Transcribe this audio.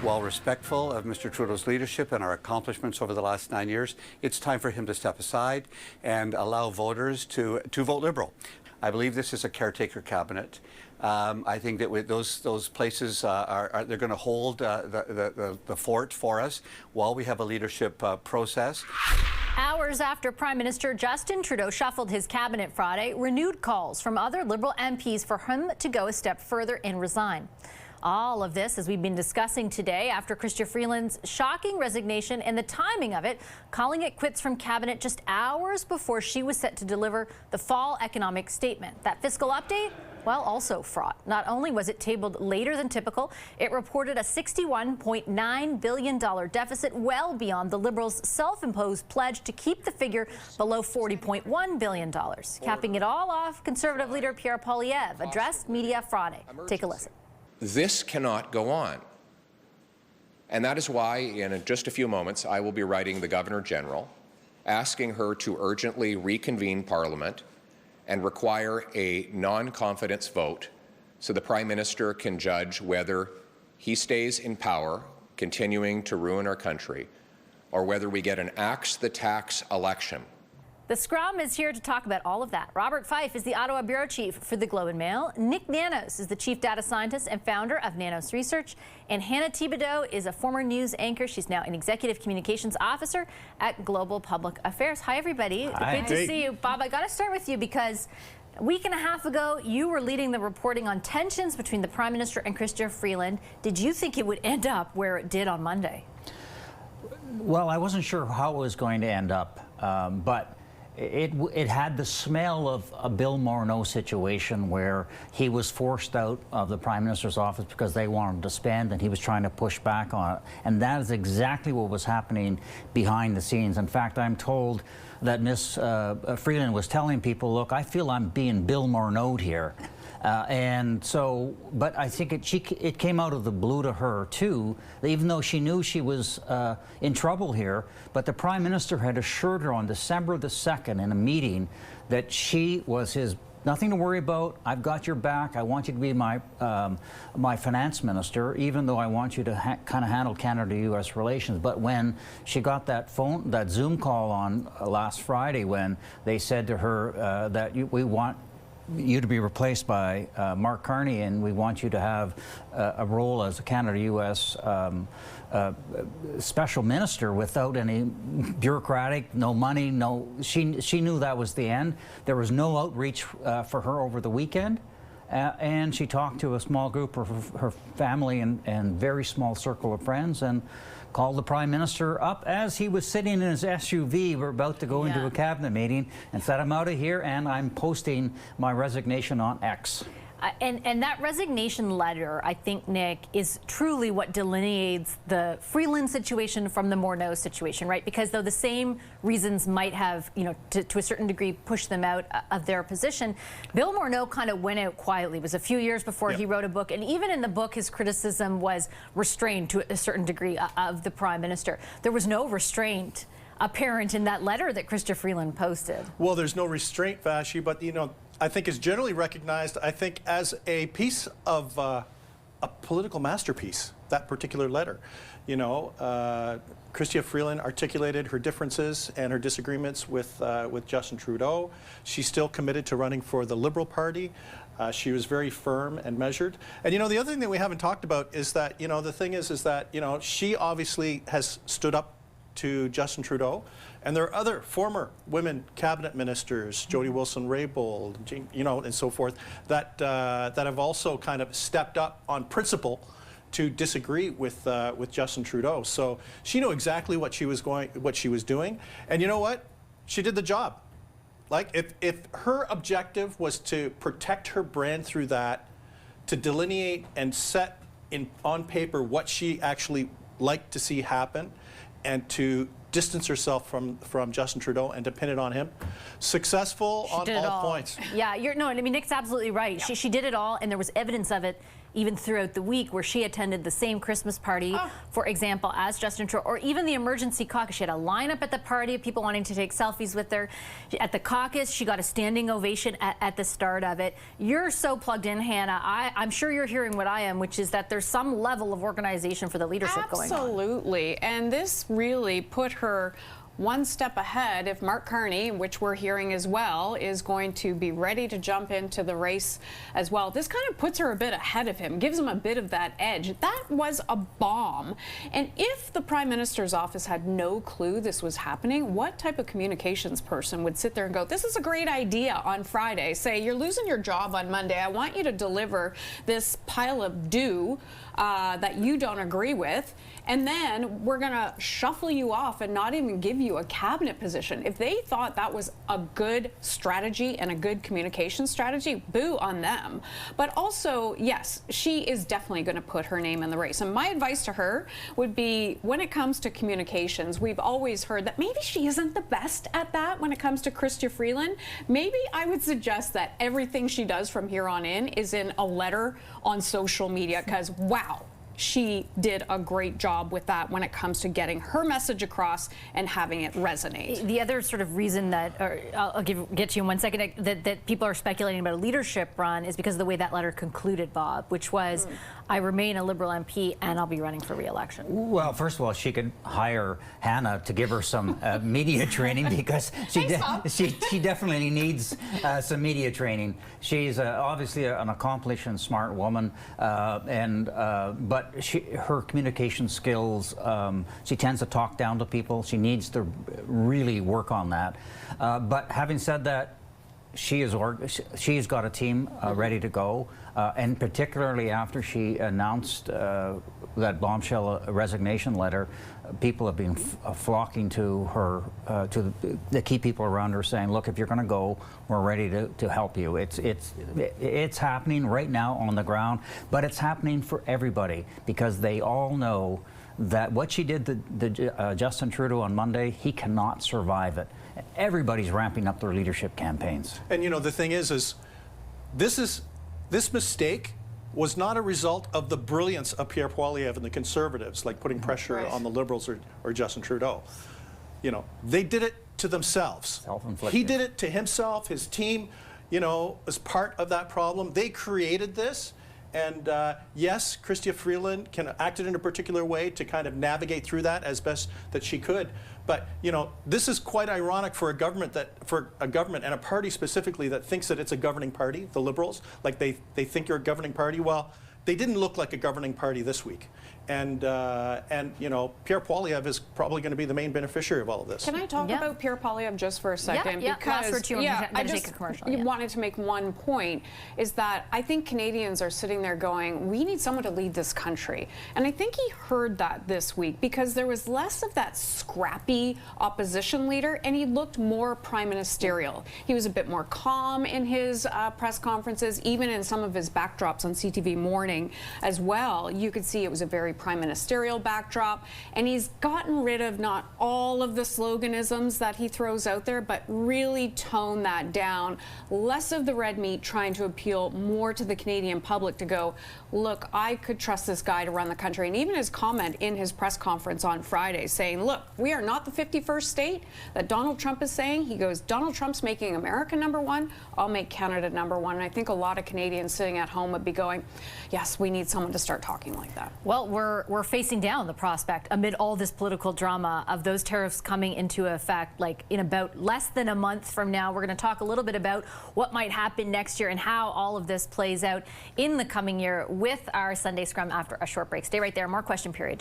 while respectful of Mr. Trudeau's leadership and our accomplishments over the last 9 years, it's time for him to step aside and allow voters to vote Liberal. I believe this is a caretaker cabinet. I think that with those places they're going to hold the fort for us while we have a leadership process. Hours after Prime Minister Justin Trudeau shuffled his cabinet Friday, renewed calls from other Liberal MPs for him to go a step further and resign. All of this, as we've been discussing today, after Chrystia Freeland's shocking resignation and the timing of it, calling it quits from cabinet just hours before she was set to deliver the fall economic statement. That fiscal update, well, also fraught. Not only was it tabled later than typical, it reported a $61.9 billion deficit, well beyond the Liberals' self-imposed pledge to keep the figure below $40.1 billion. Capping it all off, Conservative leader Pierre Poilievre addressed media Friday. Take a listen. This cannot go on. And that is why, in just a few moments, I will be writing the Governor-General, asking her to urgently reconvene Parliament and require a non-confidence vote so the Prime Minister can judge whether he stays in power, continuing to ruin our country, or whether we get an axe the tax election. The Scrum is here to talk about all of that. Robert Fife is the Ottawa Bureau Chief for the Globe and Mail. Nick Nanos is the Chief Data Scientist and founder of Nanos Research. And Hannah Thibedeau is a former news anchor. She's now an Executive Communications Officer at Global Public Affairs. Hi, everybody. Hi. Good to see you. Bob, I got to start with you because a week and a half ago, you were leading the reporting on tensions between the Prime Minister and Chrystia Freeland. Did you think it would end up where it did on Monday? Well, I wasn't sure how it was going to end up, but it had the smell of a Bill Morneau situation where he was forced out of the Prime Minister's office because they wanted to spend and he was trying to push back on it. And that is exactly what was happening behind the scenes. In fact, I'm told that Ms. Freeland was telling people, look, I feel I'm being Bill Morneau'd here. And so, but I think it came out of the blue to her too, even though she knew she was in trouble here. But the Prime Minister had assured her on December the 2nd in a meeting that she was his, nothing to worry about, I've got your back, I want you to be my finance minister, even though I want you to kind of handle Canada-U.S. relations. But when she got that Zoom call on last Friday, when they said to her that we want you to be replaced by Mark Carney, and we want you to have a role as a Canada-U.S. Special Minister without any bureaucratic, no money, no. She knew that was the end. There was no outreach for her over the weekend, and she talked to a small group of her family and very small circle of friends, and called the Prime Minister up as he was sitting in his SUV. We're about to go into a cabinet meeting, and said, I'm out of here and I'm posting my resignation on X. And that resignation letter, I think, Nick, is truly what delineates the Freeland situation from the Morneau situation, right? Because though the same reasons might have, you know, to a certain degree pushed them out of their position, Bill Morneau kind of went out quietly. It was a few years before he wrote a book, and even in the book, his criticism was restrained to a certain degree of the Prime Minister. There was no restraint apparent in that letter that Chrystia Freeland posted. Well, there's no restraint, Vashi, but, you know, I think is generally recognized, I think, as a piece of a political masterpiece, that particular letter. You know, Chrystia Freeland articulated her differences and her disagreements with Justin Trudeau. She's still committed to running for the Liberal Party. She was very firm and measured. And, you know, the other thing that we haven't talked about is that, you know, the thing is that, you know, she obviously has stood up to Justin Trudeau, and there are other former women cabinet ministers, Jody Wilson-Raybould, you know, and so forth, that that have also kind of stepped up on principle to disagree with Justin Trudeau. So she knew exactly what she was doing, and you know what? She did the job. Like if her objective was to protect her brand through that, to delineate and set on paper what she actually liked to see happen, and to distance herself from Justin Trudeau and to pin it on him. Successful on all points. Yeah, no, I mean, Nick's absolutely right. Yeah. She did it all, and there was evidence of it even throughout the week, where she attended the same Christmas party, for example, as Justin Trudeau, or even the emergency caucus. She had a lineup at the party of people wanting to take selfies with her. At the caucus, she got a standing ovation at the start of it. You're so plugged in, Hannah. I'm sure you're hearing what I am, which is that there's some level of organization for the leadership going on. Absolutely. And this really put her one step ahead if Mark Carney, which we're hearing as well, is going to be ready to jump into the race as well. This kind of puts her a bit ahead of him, gives him a bit of that edge. That was a bomb. And if the Prime Minister's office had no clue this was happening, what type of communications person would sit there and go, this is a great idea on Friday, say, you're losing your job on Monday, I want you to deliver this pile of due that you don't agree with, and then we're gonna shuffle you off and not even give you a cabinet position. If they thought that was a good strategy and a good communication strategy, boo on them. But also, yes, she is definitely going to put her name in the race. And my advice to her would be, when it comes to communications, we've always heard that maybe she isn't the best at that when it comes to Chrystia Freeland. Maybe I would suggest that everything she does from here on in is in a letter on social media, because wow, she did a great job with that when it comes to getting her message across and having it resonate. The other sort of reason that, I'll get to you in 1 second, that people are speculating about a leadership run is because of the way that letter concluded, Bob, which was, I remain a Liberal MP and I'll be running for re-election. Well, first of all, she could hire Hannah to give her some media training, because she definitely needs some media training. She's obviously an accomplished and smart woman, but her communication skills, she tends to talk down to people. She needs to really work on that. But having said that, she's got a team ready to go, and particularly after she announced that bombshell resignation letter, people have been flocking to her, to the key people around her, saying, look, if you're going to go, we're ready to help you. It's happening right now on the ground, but it's happening for everybody, because they all know that what she did to Justin Trudeau on Monday, he cannot survive it. Everybody's ramping up their leadership campaigns. And you know, the thing is this mistake was not a result of the brilliance of Pierre Poilievre and the Conservatives, like putting pressure on the Liberals or Justin Trudeau. You know, they did it to themselves. Self-inflicted. He did it to himself, his team, you know, as part of that problem. They created this. And yes, Chrystia Freeland acted in a particular way to kind of navigate through that as best that she could. But you know, this is quite ironic for a government and a party specifically that thinks that it's a governing party, the Liberals, like they think you're a governing party. Well, they didn't look like a governing party this week. And you know, Pierre Poilievre is probably going to be the main beneficiary of all of this. Can I talk about Pierre Poilievre just for a second? Because I just wanted to make one point, is that I think Canadians are sitting there going, we need someone to lead this country. And I think he heard that this week, because there was less of that scrappy opposition leader and he looked more prime ministerial. He was a bit more calm in his press conferences, even in some of his backdrops on CTV Morning as well. You could see it was a very prime ministerial backdrop, and he's gotten rid of not all of the sloganisms that he throws out there, but really tone that down. Less of the red meat, trying to appeal more to the Canadian public to go, look, I could trust this guy to run the country. And even his comment in his press conference on Friday saying, look, we are not the 51st state that Donald Trump is saying. He goes, Donald Trump's making America #1, I'll make Canada #1. And I think a lot of Canadians sitting at home would be going, yes, we need someone to start talking like that. Well, we're facing down the prospect, amid all this political drama, of those tariffs coming into effect like in about less than a month from now. We're going to talk a little bit about what might happen next year and how all of this plays out in the coming year with our Sunday Scrum after a short break. Stay right there. More Question Period.